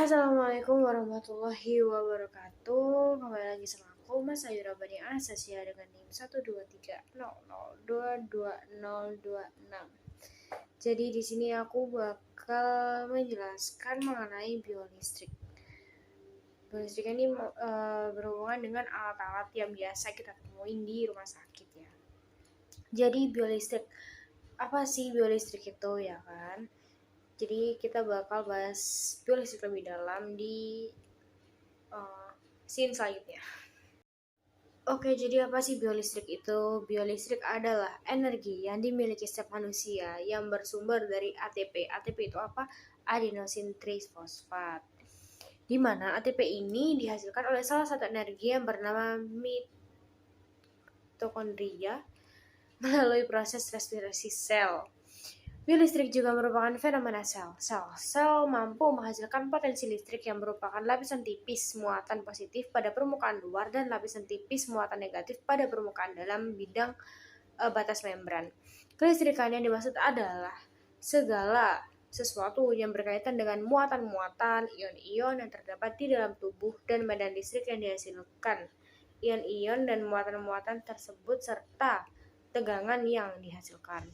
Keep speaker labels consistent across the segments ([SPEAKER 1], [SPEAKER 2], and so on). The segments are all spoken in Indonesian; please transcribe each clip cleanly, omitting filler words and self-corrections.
[SPEAKER 1] Assalamualaikum warahmatullahi wabarakatuh. Kembali lagi sama aku Mas Ayu Rabani Asasya dengan NIM 12300220026. Jadi di sini aku bakal menjelaskan mengenai biolistrik. Biolistrik ini berhubungan dengan alat-alat yang biasa kita temuin di rumah sakit ya. Jadi biolistrik, apa sih biolistrik itu ya kan? Jadi kita bakal bahas biolistrik lebih dalam di scene selanjutnya. Oke, jadi apa sih biolistrik itu? Biolistrik adalah energi yang dimiliki setiap manusia yang bersumber dari ATP. ATP itu apa? Adenosine triphosphate. Di mana ATP ini dihasilkan oleh salah satu energi yang bernama mitokondria melalui proses respirasi sel. Biolistrik juga merupakan fenomena sel. Sel mampu menghasilkan potensi listrik yang merupakan lapisan tipis muatan positif pada permukaan luar dan lapisan tipis muatan negatif pada permukaan dalam bidang batas membran. Kelistrikan yang dimaksud adalah segala sesuatu yang berkaitan dengan muatan-muatan, ion-ion yang terdapat di dalam tubuh dan medan listrik yang dihasilkan. Ion-ion dan muatan-muatan tersebut serta tegangan yang dihasilkan.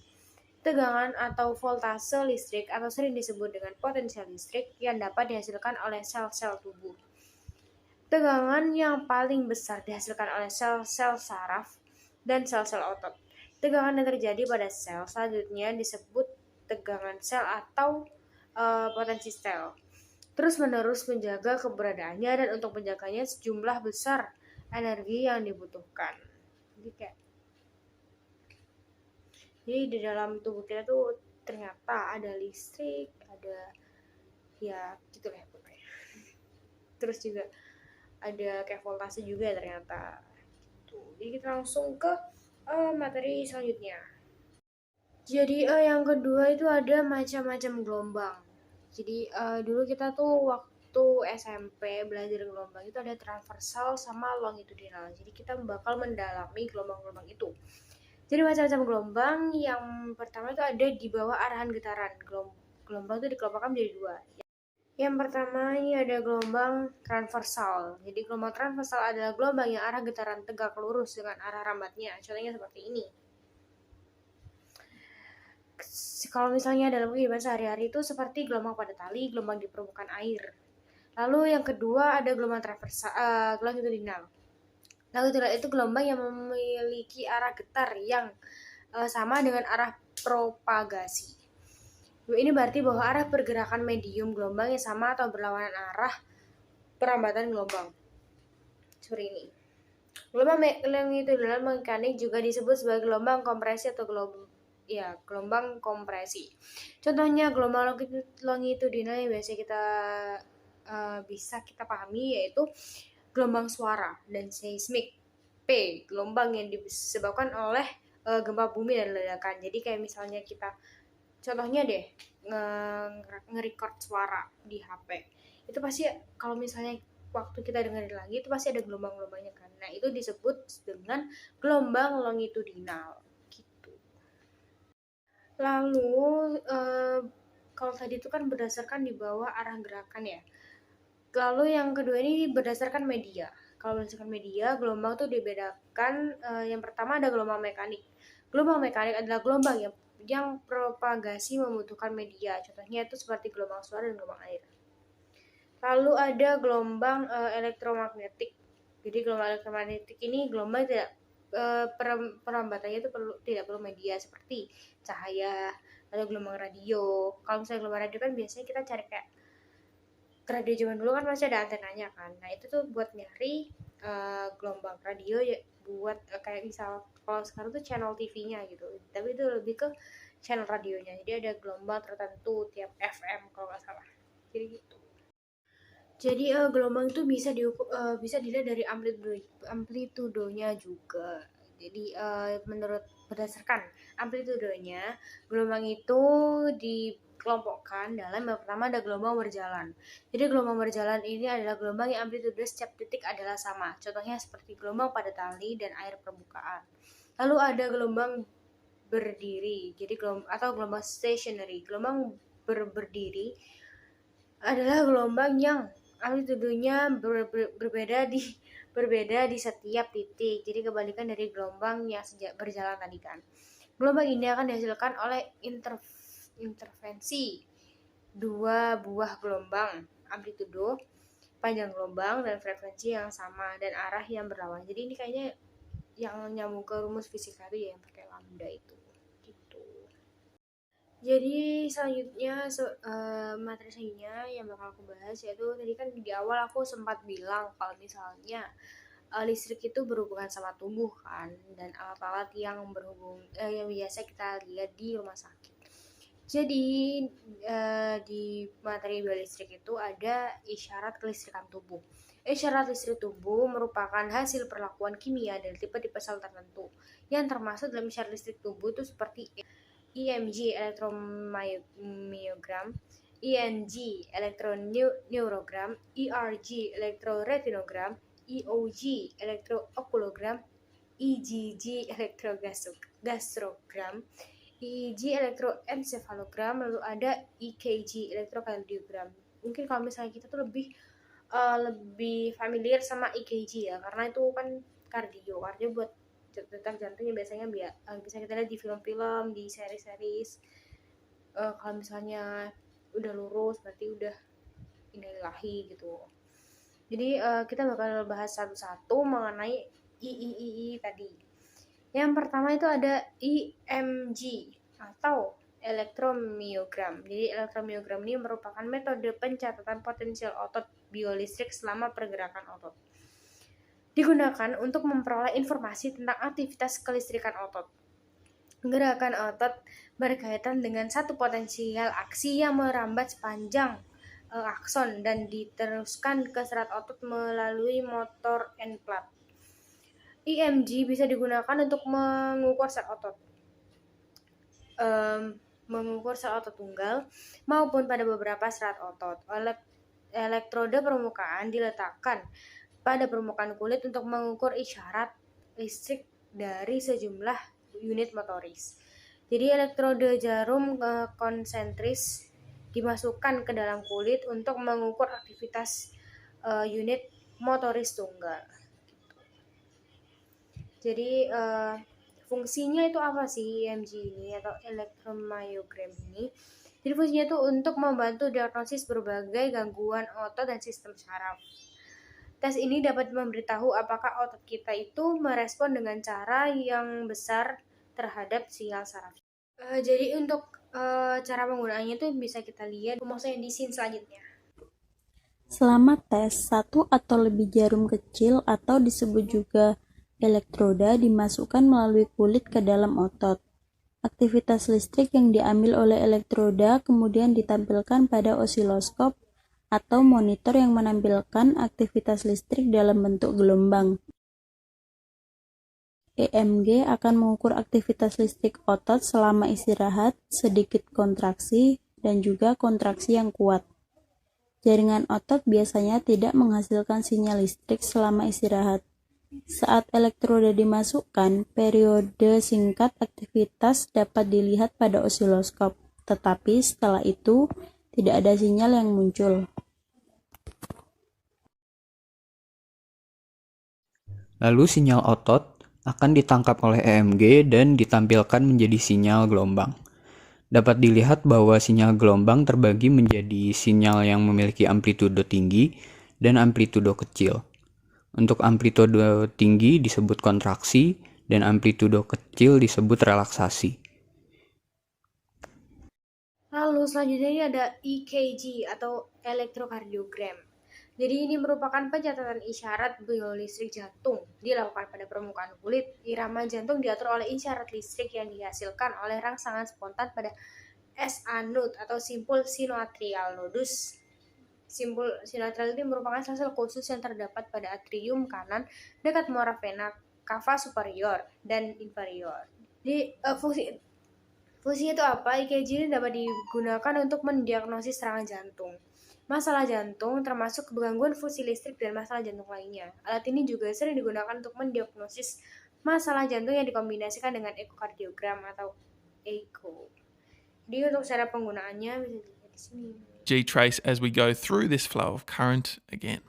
[SPEAKER 1] Tegangan atau voltase listrik atau sering disebut dengan potensial listrik yang dapat dihasilkan oleh sel-sel tubuh. Tegangan yang paling besar dihasilkan oleh sel-sel saraf dan sel-sel otot. Tegangan yang terjadi pada sel selanjutnya disebut tegangan sel atau potensi sel. Terus-menerus menjaga keberadaannya dan untuk menjaganya sejumlah besar energi yang dibutuhkan. Jadi di dalam tubuh kita tuh ternyata ada listrik, ada ya gitu lah pokoknya. Terus juga ada kayak voltase juga ternyata. Gitu. Jadi kita langsung ke materi selanjutnya. Jadi yang kedua itu ada macam-macam gelombang. Jadi dulu kita tuh waktu SMP belajar gelombang itu ada transversal sama longitudinal. Jadi kita bakal mendalami gelombang-gelombang itu. Jadi macam-macam gelombang yang pertama itu ada di bawah arahan getaran. Gelombang itu dikelompokkan menjadi dua. Yang pertama ini ada gelombang transversal. Jadi gelombang transversal adalah gelombang yang arah getaran tegak lurus dengan arah rambatnya. Contohnya seperti ini. Kalau misalnya dalam kehidupan sehari-hari itu seperti gelombang pada tali, gelombang di permukaan air. Lalu yang kedua ada gelombang transversal, longitudinal. Longitudinal itu gelombang yang memiliki arah getar yang sama dengan arah propagasi. Ini berarti bahwa arah pergerakan medium gelombang yang sama atau berlawanan arah perambatan gelombang. Seperti ini. Gelombang longitudinal mekanik juga disebut sebagai gelombang kompresi atau gelombang kompresi. Contohnya gelombang longitudinal yang biasa bisa kita pahami yaitu gelombang suara dan seismik. P, gelombang yang disebabkan oleh gempa bumi dan ledakan. Jadi kayak misalnya kita contohnya deh nge-record suara di HP. Itu pasti kalau misalnya waktu kita dengerin lagi itu pasti ada gelombang-gelombangnya kan. Nah, itu disebut dengan gelombang longitudinal gitu. Lalu kalau tadi itu kan berdasarkan di bawah arah gerakan ya. Lalu yang kedua ini berdasarkan media. Kalau berdasarkan media, gelombang itu dibedakan. Yang pertama ada gelombang mekanik. Gelombang mekanik adalah gelombang yang propagasi membutuhkan media. Contohnya itu seperti gelombang suara dan gelombang air. Lalu ada gelombang elektromagnetik. Jadi gelombang elektromagnetik ini gelombang tidak perambatannya itu tidak perlu media seperti cahaya atau gelombang radio. Kalau misalnya gelombang radio kan biasanya kita cari kayak radio zaman dulu kan masih ada antenanya kan. Nah itu tuh buat nyari gelombang radio ya, buat kayak misal kalau sekarang tuh channel TV-nya gitu. Tapi itu lebih ke channel radionya. Jadi ada gelombang tertentu tiap FM kalau nggak salah. Jadi gitu. Jadi gelombang itu bisa dilihat dari amplitudonya juga. Jadi menurut berdasarkan amplitudonya, gelombang itu dikelompokkan dalam yang pertama ada gelombang berjalan. Jadi gelombang berjalan ini adalah gelombang yang amplitudo setiap titik adalah sama. Contohnya seperti gelombang pada tali dan air permukaan. Lalu ada gelombang berdiri. Jadi gelombang stationary. Gelombang berdiri adalah gelombang yang amplitudonya berbeda di setiap titik. Jadi kebalikan dari gelombang yang berjalan tadi kan. Gelombang ini akan dihasilkan oleh intervensi dua buah gelombang amplitudo, panjang gelombang, dan frekuensi yang sama dan arah yang berlawanan. Jadi ini kayaknya yang nyambung ke rumus fisika itu ya, yang pakai lambda itu gitu. Jadi selanjutnya materi selanjutnya yang bakal aku bahas yaitu tadi kan di awal aku sempat bilang kalau misalnya listrik itu berhubungan sama tubuh kan, dan alat-alat yang yang biasa kita lihat di rumah sakit. Jadi di materi biolistrik itu ada isyarat kelistrikan tubuh. Isyarat listrik tubuh merupakan hasil perlakuan kimia dari tipe-tipe sel tertentu yang termasuk dalam isyarat listrik tubuh itu seperti EMG elektromyogram, ENG elektroneurogram, ERG elektroretinogram, EOG elektrookulogram, EGG elektrogastrogram, EEG elektroencephalogram, lalu ada EKG elektrokardiogram. Mungkin kalau misalnya kita tuh lebih familiar sama EKG ya, karena itu kan kardio buat detak jantungnya biasanya bisa kita lihat di film-film, di seri-series. Kalau misalnya udah lurus berarti udah innalillahi gitu. Jadi kita bakal bahas satu-satu mengenai III tadi. Yang pertama itu ada EMG atau elektromyogram. Jadi elektromyogram ini merupakan metode pencatatan potensial otot biolistrik selama pergerakan otot. Digunakan untuk memperoleh informasi tentang aktivitas kelistrikan otot. Gerakan otot berkaitan dengan satu potensial aksi yang merambat sepanjang akson dan diteruskan ke serat otot melalui motor end plate. EMG bisa digunakan untuk mengukur sel otot, tunggal maupun pada beberapa serat otot. Elektroda permukaan diletakkan pada permukaan kulit untuk mengukur isyarat listrik dari sejumlah unit motoris. Jadi elektroda jarum konsentris dimasukkan ke dalam kulit untuk mengukur aktivitas unit motoris tunggal. Jadi fungsinya itu apa sih EMG ini atau elektromyogram ini? Jadi fungsinya itu untuk membantu diagnosis berbagai gangguan otot dan sistem saraf. Tes ini dapat memberitahu apakah otot kita itu merespon dengan cara yang besar terhadap sinyal saraf. Jadi untuk cara penggunaannya itu bisa kita lihat rumusnya di scene selanjutnya.
[SPEAKER 2] Selama tes, satu atau lebih jarum kecil atau disebut juga elektroda dimasukkan melalui kulit ke dalam otot. Aktivitas listrik yang diambil oleh elektroda kemudian ditampilkan pada osiloskop atau monitor yang menampilkan aktivitas listrik dalam bentuk gelombang. EMG akan mengukur aktivitas listrik otot selama istirahat, sedikit kontraksi, dan juga kontraksi yang kuat. Jaringan otot biasanya tidak menghasilkan sinyal listrik selama istirahat. Saat elektroda dimasukkan, periode singkat aktivitas dapat dilihat pada osiloskop, tetapi setelah itu tidak ada sinyal yang muncul.
[SPEAKER 3] Lalu sinyal otot akan ditangkap oleh EMG dan ditampilkan menjadi sinyal gelombang. Dapat dilihat bahwa sinyal gelombang terbagi menjadi sinyal yang memiliki amplitudo tinggi dan amplitudo kecil. Untuk amplitudo tinggi disebut kontraksi dan amplitudo kecil disebut relaksasi.
[SPEAKER 1] Lalu selanjutnya ini ada EKG atau elektrokardiogram. Jadi ini merupakan pencatatan isyarat biolistrik jantung dilakukan pada permukaan kulit. Irama jantung diatur oleh isyarat listrik yang dihasilkan oleh rangsangan spontan pada SA node atau simpul sinoatrial nodus. Simpul sinoatrial ini merupakan sel khusus yang terdapat pada atrium kanan dekat muara vena cava superior dan inferior. Jadi fungsinya itu apa? EKG ini dapat digunakan untuk mendiagnosis serangan jantung, masalah jantung, termasuk gangguan fungsi listrik dan masalah jantung lainnya. Alat ini juga sering digunakan untuk mendiagnosis masalah jantung yang dikombinasikan dengan ekokardiogram atau echo. Jadi untuk cara penggunaannya bisa dilihat di sini.
[SPEAKER 4] G trace as we go through this flow of current again.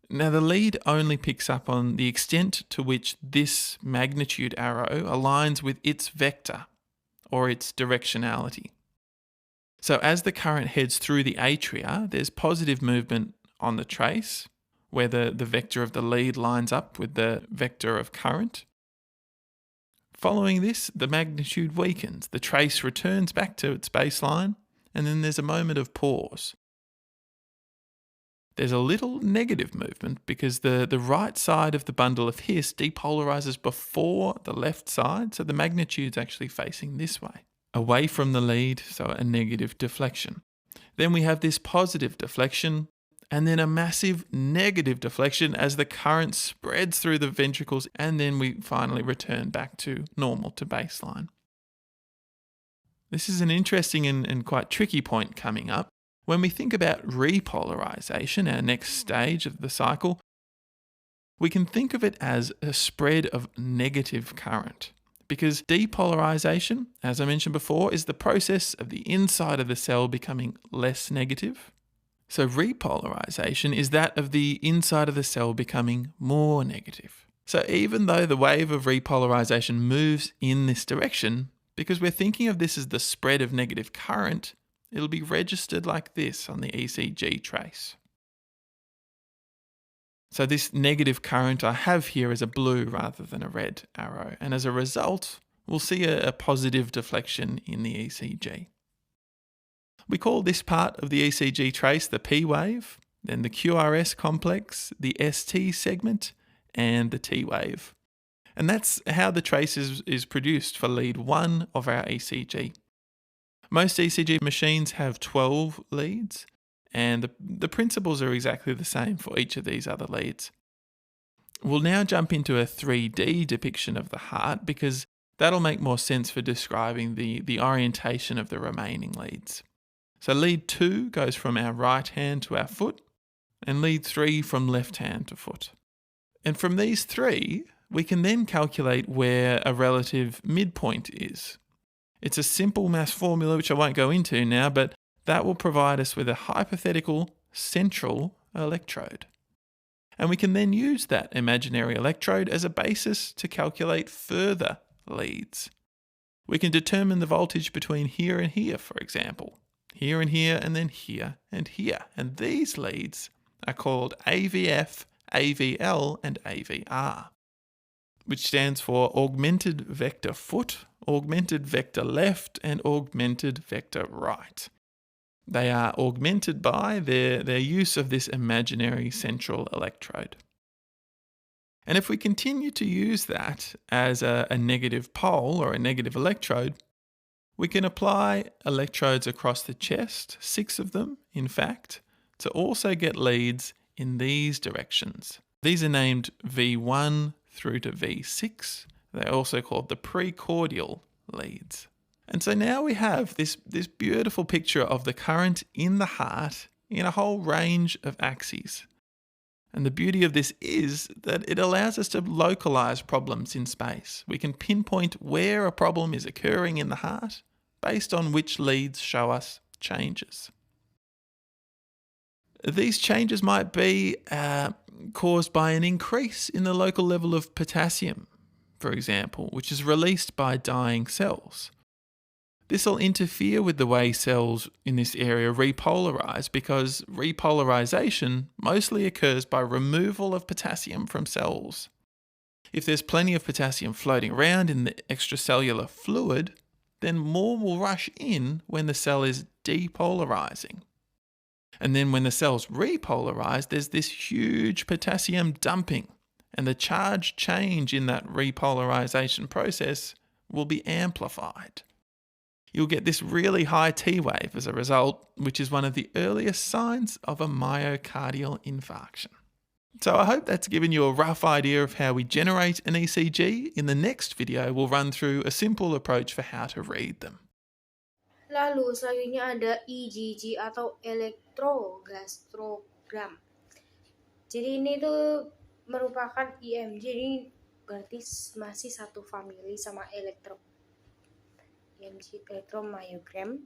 [SPEAKER 4] Now the lead only picks up on the extent to which this magnitude arrow aligns with its vector or its directionality. So as the current heads through the atria, there's positive movement on the trace, where the vector of the lead lines up with the vector of current. Following this, the magnitude weakens, the trace returns back to its baseline, and then there's a moment of pause. There's a little negative movement because the right side of the bundle of His depolarizes before the left side, so the magnitude's actually facing this way, away from the lead, so a negative deflection. Then we have this positive deflection, and then a massive negative deflection as the current spreads through the ventricles, and then we finally return back to normal, to baseline. This is an interesting and quite tricky point coming up. When we think about repolarization, our next stage of the cycle, we can think of it as a spread of negative current. Because depolarization, as I mentioned before, is the process of the inside of the cell becoming less negative. So repolarization is that of the inside of the cell becoming more negative. So even though the wave of repolarization moves in this direction, because we're thinking of this as the spread of negative current, it'll be registered like this on the ECG trace. So this negative current I have here is a blue rather than a red arrow, and as a result, we'll see a positive deflection in the ECG. We call this part of the ECG trace the P wave, then the QRS complex, the ST segment, and the T wave. And that's how the trace is produced for lead 1 of our ECG. Most ECG machines have 12 leads, and the principles are exactly the same for each of these other leads. We'll now jump into a 3D depiction of the heart because that'll make more sense for describing the orientation of the remaining leads. So lead 2 goes from our right hand to our foot, and lead 3 from left hand to foot. And from these 3, we can then calculate where a relative midpoint is. It's a simple maths formula which I won't go into now, but that will provide us with a hypothetical central electrode. And we can then use that imaginary electrode as a basis to calculate further leads. We can determine the voltage between here and here, for example. Here and here, and then here and here. And these leads are called AVF, AVL, and AVR, which stands for augmented vector foot, augmented vector left, and augmented vector right. They are augmented by their use of this imaginary central electrode. And if we continue to use that as a negative pole or a negative electrode, we can apply electrodes across the chest, 6 of them, in fact, to also get leads in these directions. These are named V1 through to V6. They're also called the precordial leads. And so now we have this beautiful picture of the current in the heart in a whole range of axes. And the beauty of this is that it allows us to localize problems in space. We can pinpoint where a problem is occurring in the heart based on which leads show us changes. These changes might be caused by an increase in the local level of potassium, for example, which is released by dying cells. This will interfere with the way cells in this area repolarize because repolarization mostly occurs by removal of potassium from cells. If there's plenty of potassium floating around in the extracellular fluid, then more will rush in when the cell is depolarizing. And then when the cells repolarize, there's this huge potassium dumping, and the charge change in that repolarization process will be amplified. You'll get this really high T wave as a result, which is one of the earliest signs of a myocardial infarction. So I hope that's given you a rough idea of how we generate an ECG. In the next video, we'll run through a simple approach for how to read them.
[SPEAKER 1] Lalu selanjutnya ada EGG atau elektrogastrogram. Jadi ini tuh merupakan EMG, ini berarti masih satu famili sama EMG, electromyogram,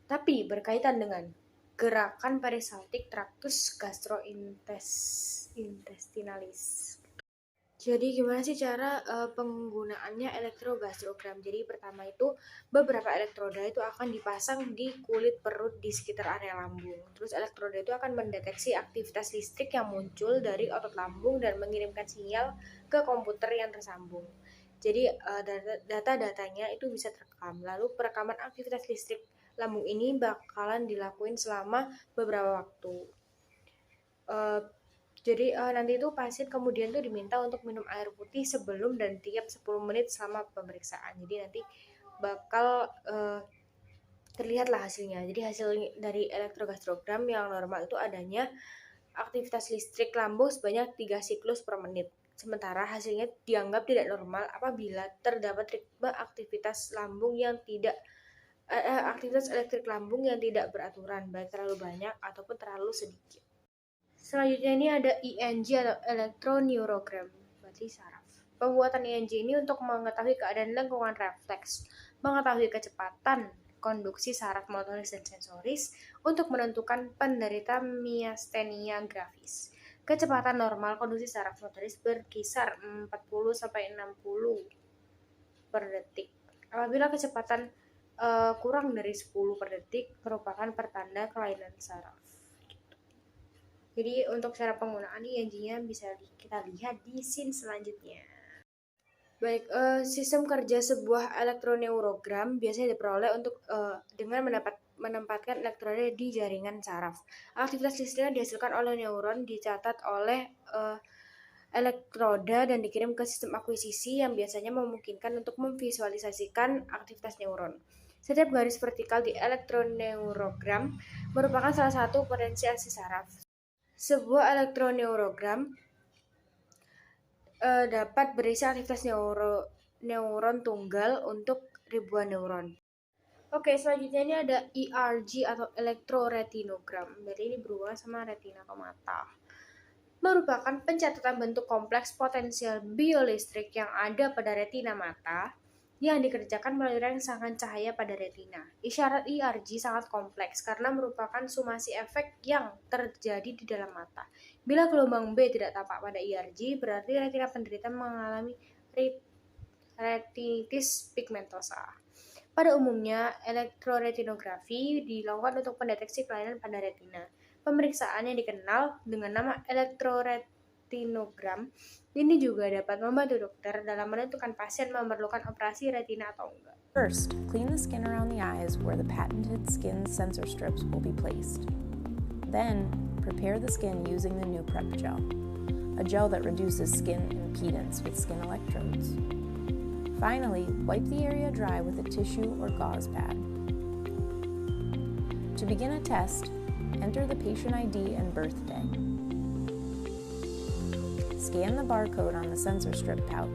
[SPEAKER 1] tapi berkaitan dengan gerakan peristaltik tractus gastrointestinalis. Jadi gimana sih cara penggunaannya elektrogastrogram? Jadi pertama itu beberapa elektroda itu akan dipasang di kulit perut di sekitar area lambung. Terus elektroda itu akan mendeteksi aktivitas listrik yang muncul dari otot lambung dan mengirimkan sinyal ke komputer yang tersambung. Jadi data-datanya itu bisa terekam. Lalu perekaman aktivitas listrik lambung ini bakalan dilakuin selama beberapa waktu. Jadi nanti itu pasien kemudian tuh diminta untuk minum air putih sebelum dan tiap 10 menit selama pemeriksaan. Jadi nanti bakal terlihatlah hasilnya. Jadi hasil dari elektrogastrogram yang normal itu adanya aktivitas listrik lambung sebanyak 3 siklus per menit. Sementara hasilnya dianggap tidak normal apabila terdapat ritme aktivitas lambung yang tidak aktivitas elektrik lambung yang tidak beraturan, baik terlalu banyak ataupun terlalu sedikit. Selanjutnya ini ada ENG atau elektroneurogram, berarti saraf. Pembuatan ENG ini untuk mengetahui keadaan lengkungan refleks, mengetahui kecepatan konduksi saraf motoris dan sensoris untuk menentukan penderita miastenia gravis. Kecepatan normal konduksi saraf motoris berkisar 40-60 per detik. Apabila kecepatan kurang dari 10 per detik merupakan pertanda kelainan saraf. Jadi untuk cara penggunaan ENG-nya bisa kita lihat di scene selanjutnya. Baik, sistem kerja sebuah elektroneurogram biasanya diperoleh untuk dengan menempatkan elektroda di jaringan saraf. Aktivitas listrik yang dihasilkan oleh neuron dicatat oleh elektroda dan dikirim ke sistem akuisisi yang biasanya memungkinkan untuk memvisualisasikan aktivitas neuron. Setiap garis vertikal di elektroneurogram merupakan salah satu potensiasi saraf. Sebuah elektroneurogram dapat berisi aktivitas neuron tunggal untuk ribuan neuron. Oke, selanjutnya ini ada ERG atau elektroretinogram. Jadi ini berhubungan sama retina atau mata. Merupakan pencatatan bentuk kompleks potensial biolistrik yang ada pada retina mata yang dikerjakan melalui rangsangan cahaya pada retina. Isyarat ERG sangat kompleks karena merupakan sumasi efek yang terjadi di dalam mata. Bila gelombang B tidak tampak pada ERG, berarti retina penderita mengalami retinitis pigmentosa. Pada umumnya, elektroretinografi dilakukan untuk mendeteksi kelainan pada retina. Pemeriksaan yang dikenal dengan nama elektroretinogram ini juga dapat membantu dokter dalam menentukan pasien memerlukan operasi retina atau enggak.
[SPEAKER 5] First, clean the skin around the eyes where the patented skin sensor strips will be placed. Then, prepare the skin using the new Prep gel, a gel that reduces skin impedance with skin electrodes. Finally, wipe the area dry with a tissue or gauze pad. To begin a test, enter the patient ID and birthday. Scan the barcode on the sensor strip pouch.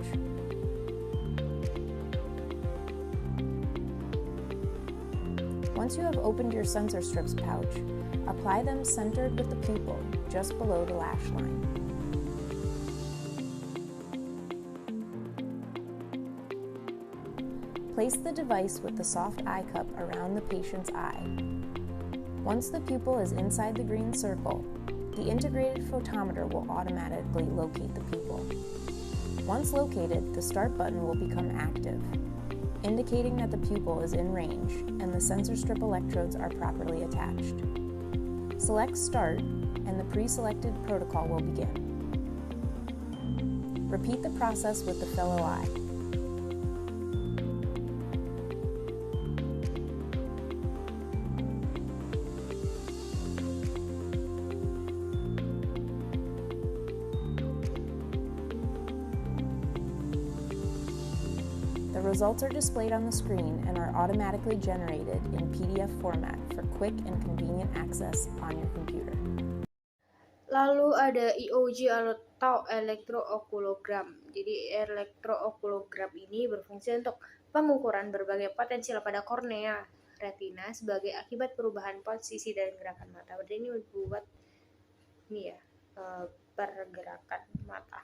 [SPEAKER 5] Once you have opened your sensor strips pouch, apply them centered with the pupil, just below the lash line. Place the device with the soft eye cup around the patient's eye. Once the pupil is inside the green circle, the integrated photometer will automatically locate the pupil. Once located, the start button will become active, indicating that the pupil is in range and the sensor strip electrodes are properly attached. Select Start, and the pre-selected protocol will begin. Repeat the process with the fellow eye. The results are displayed on the screen and are automatically generated in PDF format for quick and convenient access on your computer.
[SPEAKER 1] Lalu ada EOG atau elektrookulogram. Jadi elektrookulogram ini berfungsi untuk pengukuran berbagai potensial pada kornea retina sebagai akibat perubahan posisi dan gerakan mata. Berarti ini buat pergerakan mata.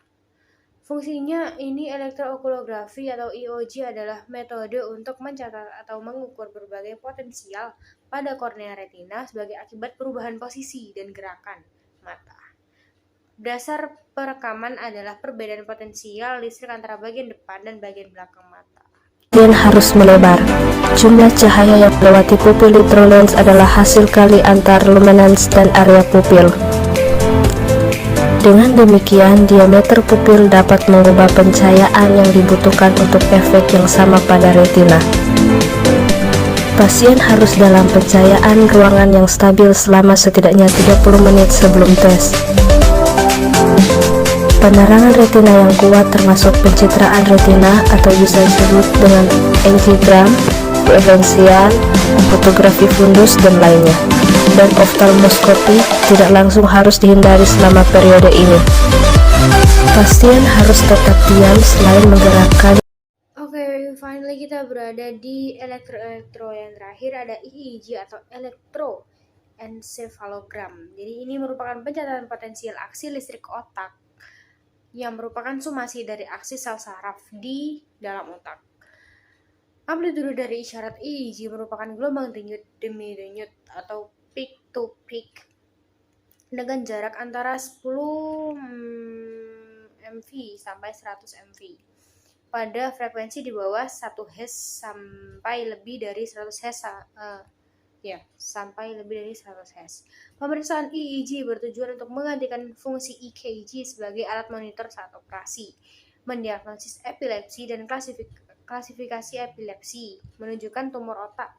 [SPEAKER 1] Fungsinya ini elektrookulografi atau EOG adalah metode untuk mencatat atau mengukur berbagai potensial pada kornea retina sebagai akibat perubahan posisi dan gerakan mata. Dasar perekaman adalah perbedaan potensial listrik antara bagian depan dan bagian belakang mata.
[SPEAKER 6] Dan harus melebar. Jumlah cahaya yang melewati pupil retrolens adalah hasil kali antar luminance dan area pupil. Dengan demikian, diameter pupil dapat mengubah pencahayaan yang dibutuhkan untuk efek yang sama pada retina. Pasien harus dalam pencahayaan ruangan yang stabil selama setidaknya 30 menit sebelum tes. Penerangan retina yang kuat termasuk pencitraan retina atau bisa disebut dengan angiogram, koevensian, fotografi fundus, dan lainnya. Dan oftalmoskopi tidak langsung harus dihindari selama periode ini. Pasien harus tetap diam selain menggerakkan.
[SPEAKER 1] Oke, finally kita berada di elektro yang terakhir, ada EEG atau elektroencephalogram. Jadi ini merupakan pencatatan potensial aksi listrik otak yang merupakan sumasi dari aksi sel saraf di dalam otak. Amplitude dari isyarat EEG merupakan gelombang denyut demi denyut atau peak to peak dengan jarak antara 10 mV sampai 100 mV pada frekuensi di bawah 1 Hz sampai lebih dari 100 Hz sampai lebih dari 100 Hz. Pemeriksaan EEG bertujuan untuk menggantikan fungsi EKG sebagai alat monitor saat operasi, mendiagnosis epilepsi dan klasifikasi epilepsi, menunjukkan tumor otak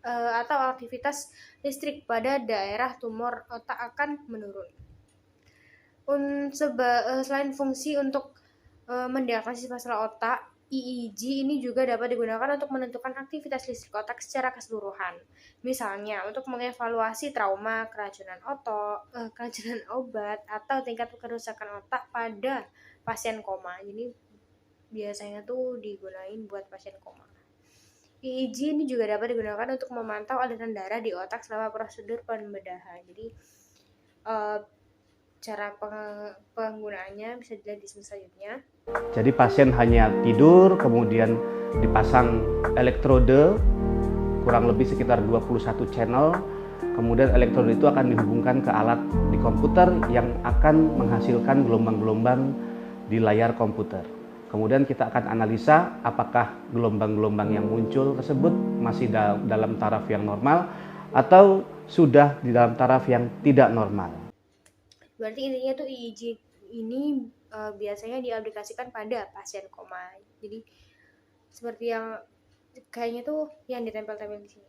[SPEAKER 1] atau aktivitas listrik pada daerah tumor otak akan menurun. Selain fungsi untuk mendiagnosis masalah otak, EEG ini juga dapat digunakan untuk menentukan aktivitas listrik otak secara keseluruhan. Misalnya untuk mengevaluasi trauma, keracunan obat, atau tingkat kerusakan otak pada pasien koma. Jadi biasanya tuh digunain buat pasien koma. EEG ini juga dapat digunakan untuk memantau aliran darah di otak selama prosedur pembedahan. Jadi cara penggunaannya bisa dilihat di selanjutnya.
[SPEAKER 7] Jadi pasien hanya tidur, kemudian dipasang elektrode kurang lebih sekitar 21 channel. Kemudian elektrode itu akan dihubungkan ke alat di komputer yang akan menghasilkan gelombang-gelombang di layar komputer. Kemudian kita akan analisa apakah gelombang-gelombang yang muncul tersebut masih dalam taraf yang normal atau sudah di dalam taraf yang tidak normal.
[SPEAKER 1] Berarti intinya tuh EEG ini biasanya diaplikasikan pada pasien koma. Jadi seperti yang kayaknya tuh yang ditempel-tempel di sini.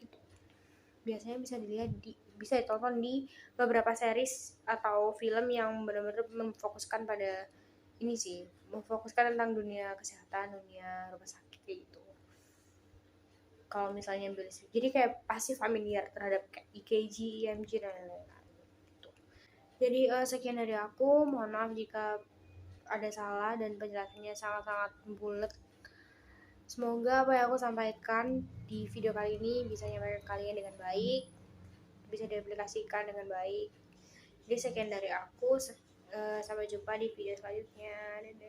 [SPEAKER 1] Gitu. Biasanya bisa ditonton di beberapa series atau film yang benar-benar memfokuskan pada ini sih, memfokuskan tentang dunia kesehatan, dunia rumah sakit kayak gitu. Kalau misalnya biolistik, jadi kayak pasti familiar terhadap EKG, EMG dan lain-lain. Gitu. Jadi sekian dari aku, mohon maaf jika ada salah dan penjelasannya sangat-sangat bulat. Semoga apa yang aku sampaikan di video kali ini bisa nyampe kalian dengan baik, bisa diaplikasikan dengan baik. Jadi sekian dari aku. Sampai jumpa di video selanjutnya. Dadah.